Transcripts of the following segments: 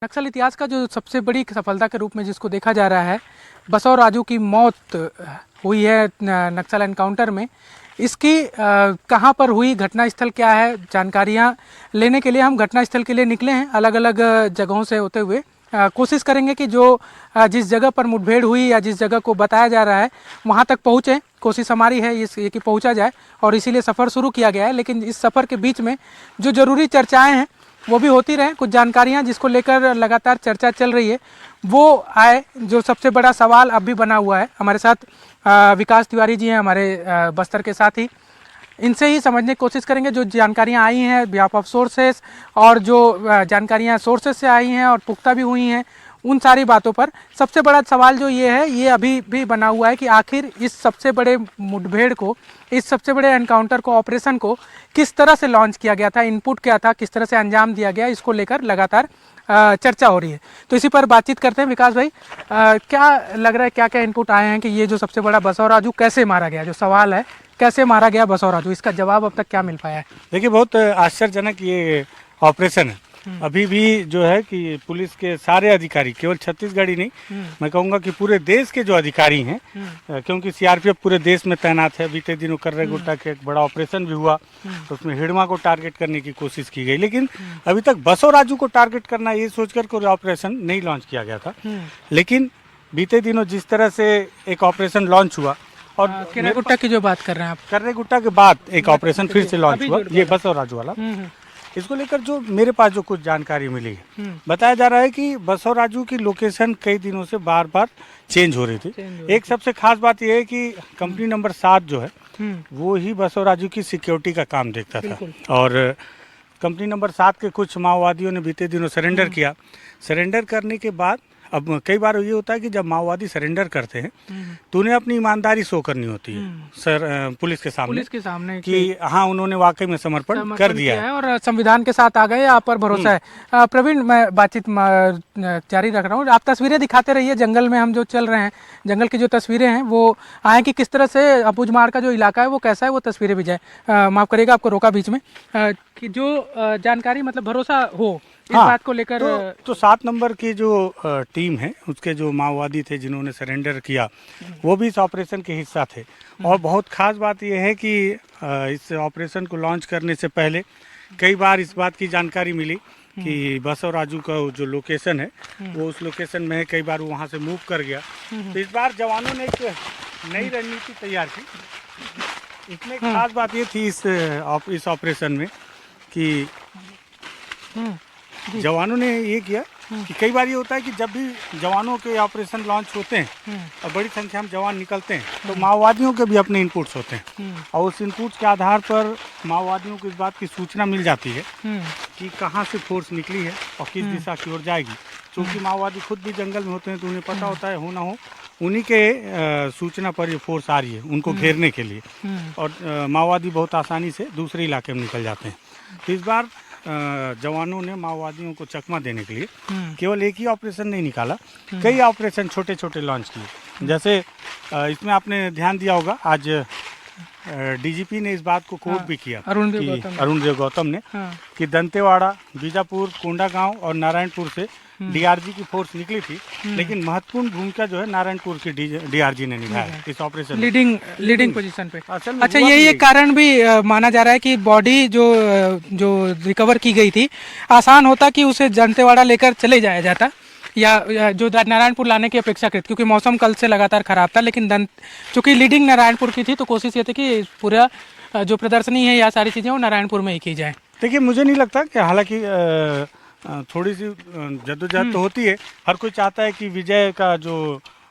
नक्सल इतिहास का जो सबसे बड़ी सफलता के रूप में जिसको देखा जा रहा है, बसव राजू की मौत हुई है नक्सल एनकाउंटर में। इसकी कहाँ पर हुई, घटना स्थल क्या है, जानकारियाँ लेने के लिए हम घटना स्थल के लिए निकले हैं। अलग अलग जगहों से होते हुए कोशिश करेंगे कि जो जिस जगह पर मुठभेड़ हुई या जिस जगह को बताया जा रहा है वहाँ तक पहुँचें। कोशिश हमारी है ये कि पहुँचा जाए और इसीलिए सफ़र शुरू किया गया है। लेकिन इस सफ़र के बीच में जो ज़रूरी चर्चाएँ हैं वो भी होती रहे। कुछ जानकारियां जिसको लेकर लगातार चर्चा चल रही है वो आए। जो सबसे बड़ा सवाल अब भी बना हुआ है, हमारे साथ विकास तिवारी जी हैं, हमारे बस्तर के साथ ही, इनसे ही समझने की कोशिश करेंगे जो जानकारियां आई हैं बिहाफ ऑफ सोर्सेस और जो जानकारियां सोर्सेस से आई हैं और पुख्ता भी हुई हैं, उन सारी बातों पर सबसे बड़ा सवाल जो ये है, ये अभी भी बना हुआ है कि आखिर इस सबसे बड़े मुठभेड़ को, इस सबसे बड़े एनकाउंटर को, ऑपरेशन को किस तरह से लॉन्च किया गया था, इनपुट क्या था, किस तरह से अंजाम दिया गया, इसको लेकर लगातार चर्चा हो रही है। तो इसी पर बातचीत करते हैं। विकास भाई, क्या लग रहा है, क्या क्या इनपुट आए हैं कि ये जो सबसे बड़ा बसव राजू कैसे मारा गया, जो सवाल है कैसे मारा गया बसव राजू, इसका जवाब अब तक क्या मिल पाया है? देखिए, बहुत आश्चर्यजनक ये ऑपरेशन है। अभी भी जो है कि पुलिस के सारे अधिकारी, केवल छत्तीसगढ़ ही नहीं, मैं कहूँगा कि पूरे देश के जो अधिकारी हैं, क्योंकि सीआरपीएफ पूरे देश में तैनात है। बीते दिनों कर्रे गुट्टा के एक बड़ा ऑपरेशन भी हुआ, तो उसमें हिड़मा को टारगेट करने की कोशिश की गई, लेकिन अभी तक बसव राजू को टारगेट करना ये सोचकर कोई ऑपरेशन नहीं लॉन्च किया गया था। लेकिन बीते दिनों जिस तरह से एक ऑपरेशन लॉन्च हुआ, और कर्रे गुट्टा की जो बात कर रहे हैं आप, कर्रे गुट्टा के बाद एक ऑपरेशन फिर से लॉन्च हुआ, ये बसव राजू वाला। इसको लेकर जो मेरे पास जो कुछ जानकारी मिली है, बताया जा रहा है कि बसव राजू की लोकेशन कई दिनों से बार बार चेंज हो रही थी। एक सबसे खास बात यह है कि कंपनी नंबर 7 जो है वो ही बसव राजू की सिक्योरिटी का काम देखता था, और कंपनी नंबर 7 के कुछ माओवादियों ने बीते दिनों सरेंडर किया। सरेंडर करने के बाद अब कई बार ये होता है कि जब माओवादी सरेंडर करते हैं तो उन्हें अपनी ईमानदारी शो करनी होती है सर, पुलिस के सामने कि हाँ, उन्होंने वाकई में समर्पण कर दिया है और संविधान के साथ आ गए, आप पर भरोसा है। प्रवीण, मैं बातचीत जारी रख रहा हूँ। आप तस्वीरें दिखाते रहिए। जंगल में हम जो चल रहे हैं, जंगल की जो तस्वीरें हैं वो आए कि किस तरह से अबूझमाड़ का जो इलाका है वो कैसा है, वो तस्वीरें भी जाए। माफ करिएगा, आपको रोका बीच में। कि जो जानकारी मतलब भरोसा हो इस बात को लेकर, तो 7 नंबर की जो टीम है, उसके जो माओवादी थे जिन्होंने सरेंडर किया, वो भी इस ऑपरेशन के हिस्सा थे। और बहुत खास बात यह है कि इस ऑपरेशन को लॉन्च करने से पहले कई बार इस बात की जानकारी मिली कि बसव राजू का जो लोकेशन है वो उस लोकेशन में है, कई बार वो वहाँ से मूव कर गया। तो इस बार जवानों ने एक नई रणनीति तैयार की। इसमें खास बात ये थी इस ऑपरेशन में कि जवानों ने ये किया कि कई बार ये होता है कि जब भी जवानों के ऑपरेशन लॉन्च होते हैं और बड़ी संख्या में जवान निकलते हैं, तो माओवादियों के भी अपने इनपुट्स होते हैं, और उस इनपुट्स के आधार पर माओवादियों को इस बात की सूचना मिल जाती है कि कहाँ से फोर्स निकली है और किस दिशा की ओर जाएगी। क्योंकि माओवादी खुद भी जंगल में होते हैं, तो उन्हें पता होता है, हो ना हो उन्हीं के सूचना पर ये फोर्स आ रही है उनको घेरने के लिए, और माओवादी बहुत आसानी से दूसरे इलाके में निकल जाते हैं। तो इस बार जवानों ने माओवादियों को चकमा देने के लिए केवल एक ही ऑपरेशन नहीं निकाला, कई ऑपरेशन छोटे छोटे लॉन्च किए। जैसे इसमें आपने ध्यान दिया होगा, आज डीजीपी ने इस बात को कोट भी किया, अरुण देव गौतम ने, कि दंतेवाड़ा, बीजापुर, कोंडागांव और नारायणपुर से डीआरजी की फोर्स निकली थी, लेकिन महत्वपूर्ण भूमिका जो है नारायणपुर की डीआरजी ने निभाया इस ऑपरेशन, लीडिंग पोजीशन पे। अच्छा, यही एक कारण भी माना जा रहा है कि बॉडी जो रिकवर की गई थी, आसान होता कि उसे दंतेवाड़ा लेकर चले जाया जाता, या जो नारायणपुर लाने की अपेक्षाकृत, क्योंकि मौसम कल से लगातार खराब था। लेकिन चूँकि लीडिंग नारायणपुर की थी, तो कोशिश ये थी कि पूरा जो प्रदर्शनी है या सारी चीज़ें वो नारायणपुर में ही की जाए। देखिए, मुझे नहीं लगता कि, हालांकि थोड़ी सी जद्दोजहद तो होती है, हर कोई चाहता है कि विजय का जो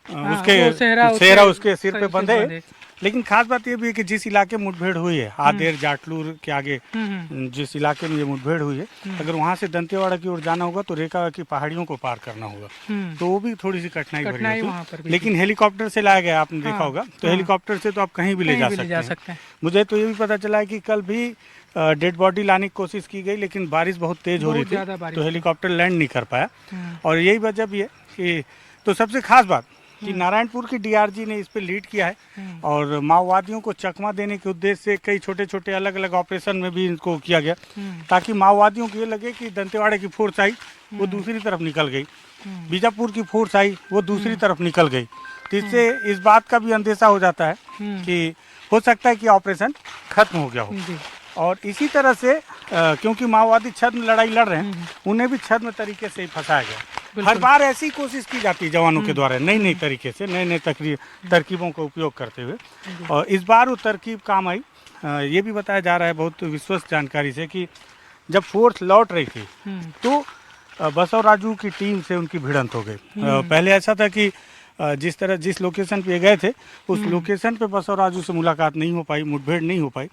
उसके सेहरा उसके सिर पे बंधे, लेकिन खास बात ये भी है कि जिस इलाके में मुठभेड़ हुई है, आदेर जाटलूर के आगे जिस इलाके में ये मुठभेड़ हुई है, अगर वहाँ से दंतेवाड़ा की ओर जाना होगा तो रेखा की पहाड़ियों को पार करना होगा, तो वो भी थोड़ी सी कठिनाई भरी होती। लेकिन हेलीकॉप्टर से लाया गया, आपने देखा होगा, तो हेलीकॉप्टर से तो आप कहीं भी ले जा सकते हैं। मुझे तो ये भी पता चला है कि कल भी डेड बॉडी लाने की कोशिश की गई, लेकिन बारिश बहुत तेज हो रही थी, तो हेलीकॉप्टर लैंड नहीं कर पाया। और यही वजह भी है कि, तो सबसे खास बात कि नारायणपुर की डीआरजी ने इस पे लीड किया है और माओवादियों को चकमा देने के उद्देश्य से कई छोटे छोटे अलग अलग ऑपरेशन में भी इनको किया गया, ताकि माओवादियों को ये लगे कि दंतेवाड़े की फोर्स आई वो दूसरी तरफ निकल गई, बीजापुर की फोर्स आई वो दूसरी तरफ निकल गई। तो इससे इस बात का भी अंदेशा हो जाता है कि हो सकता है कि ऑपरेशन खत्म हो गया हो। और इसी तरह से क्योंकि माओवादी छद्म लड़ाई लड़ रहे हैं, उन्हें भी छद्म तरीके से ही फंसाया गया। हर बार ऐसी कोशिश की जाती है जवानों के द्वारा, नई नई तरीके से, नए नए तरकीबों का उपयोग करते हुए, और इस बार वो तरकीब काम आई। ये भी बताया जा रहा है बहुत विश्वस्त जानकारी से कि जब फोर्स लौट रही थी तो बसव राजू की टीम से उनकी भिड़ंत हो गई। पहले ऐसा था कि जिस लोकेशन पे गए थे उस लोकेशन पे बसव राजू से मुलाकात नहीं हो पाई, मुठभेड़ नहीं हो पाई,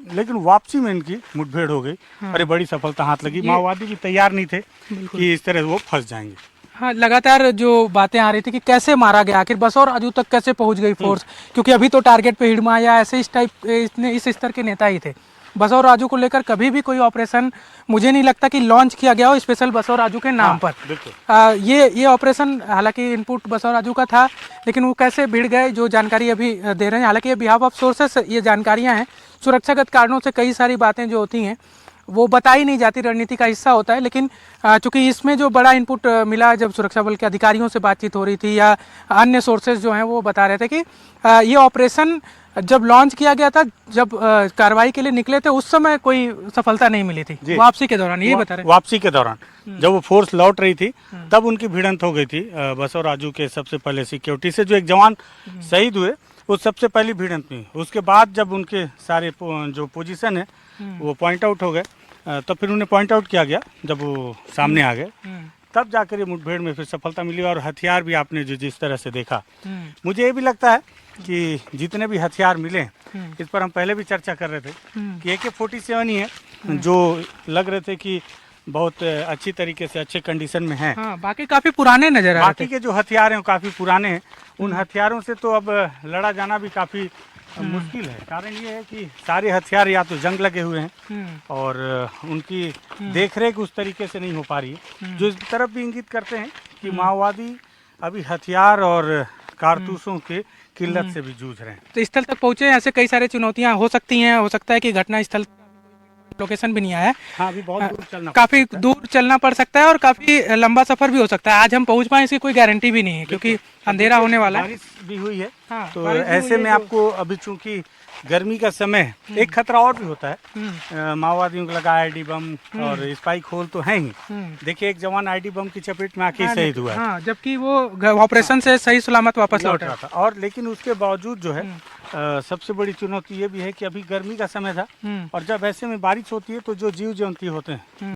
लेकिन वापसी में इनकी मुठभेड़ हो गई। अरे बड़ी सफलता हाथ लगी। माओवादी भी तैयार नहीं थे कि इस तरह वो फंस जाएंगे। हाँ, लगातार जो बातें आ रही थी कि कैसे मारा गया, आखिर बसव राजू तक कैसे पहुंच गई फोर्स, क्योंकि अभी तो टारगेट पे हिडमा या ऐसे इस स्तर के नेता ही थे। बसव राजू को लेकर कभी भी कोई ऑपरेशन मुझे नहीं लगता कि लॉन्च किया गया हो स्पेशल बसव राजू के नाम पर। ये ऑपरेशन हालांकि इनपुट बसव राजू का था, लेकिन वो कैसे भिड़ गए जो जानकारी अभी दे रहे हैं, हालांकि ये बिहाफ ऑफ सोर्सेस ये जानकारियां हैं, सुरक्षागत कारणों से कई सारी बातें जो होती हैं वो बताई नहीं जाती, रणनीति का हिस्सा होता है। लेकिन चूंकि इसमें जो बड़ा इनपुट मिला जब सुरक्षा बल के अधिकारियों से बातचीत हो रही थी या अन्य सोर्सेज जो हैं वो बता रहे थे कि ये ऑपरेशन जब लॉन्च किया गया था, जब कार्रवाई के लिए निकले थे, उस समय कोई सफलता नहीं मिली थी। वापसी के दौरान, ये बता रहे हैं। वापसी के दौरान जब वो फोर्स लौट रही थी तब उनकी भिड़ंत हो गई थी बसव राजू के सबसे पहले सिक्योरिटी से। जो एक जवान शहीद हुए वो सबसे पहली भिड़ंत में, उसके बाद जब उनके सारे जो पोजीशन है वो पॉइंट आउट हो गए, तब फिर उन्हें पॉइंट आउट किया गया जब वो सामने आ गए, तब जाकर ये मुठभेड़ में फिर सफलता मिली। और हथियार भी आपने जो जिस तरह से देखा, मुझे ये भी लगता है कि जितने भी हथियार मिले इस पर हम पहले भी चर्चा कर रहे थे कि AK-47 ही है जो लग रहे थे कि बहुत अच्छी तरीके से अच्छे कंडीशन में हैं। हाँ, बाकी काफी पुराने नजर आ रहे थे। बाकी के जो हथियार हैं वो काफी पुराने हैं। उन हथियारों से तो अब लड़ा जाना भी काफी मुश्किल है। कारण ये है कि सारे हथियार या तो जंग लगे हुए हैं और उनकी देखरेख उस तरीके से नहीं हो पा रही है, जो इस तरफ भी इंगित करते हैं कि माओवादी अभी हथियार और कारतूसों के किल्लत से भी जूझ रहे हैं। तो स्थल तक पहुंचे, ऐसे कई सारी चुनौतियां हो सकती हैं, हो सकता है कि घटना स्थल लोकेशन भी नहीं आया है। हाँ, अभी बहुत दूर चलना काफी दूर चलना पड़ सकता है और काफी लंबा सफर भी हो सकता है। आज हम पहुंच पाए इसकी कोई गारंटी भी नहीं है, क्योंकि अंधेरा होने वाला है, बारिश भी हुई है। हाँ, तो ऐसे में आपको अभी चूंकि गर्मी का समय, एक खतरा और भी होता है। माओवादियों को लगा आईडी बम और स्पाइक होल तो है ही। देखिए, एक जवान आईडी बम की चपेट में आके शहीद हुआ है। हाँ, जबकि वो ऑपरेशन से सही सलामत वापस लौट रहा था। और लेकिन उसके बावजूद जो है सबसे बड़ी चुनौती ये भी है कि अभी गर्मी का समय था और जब ऐसे में बारिश होती है तो जो जीव जंतु होते हैं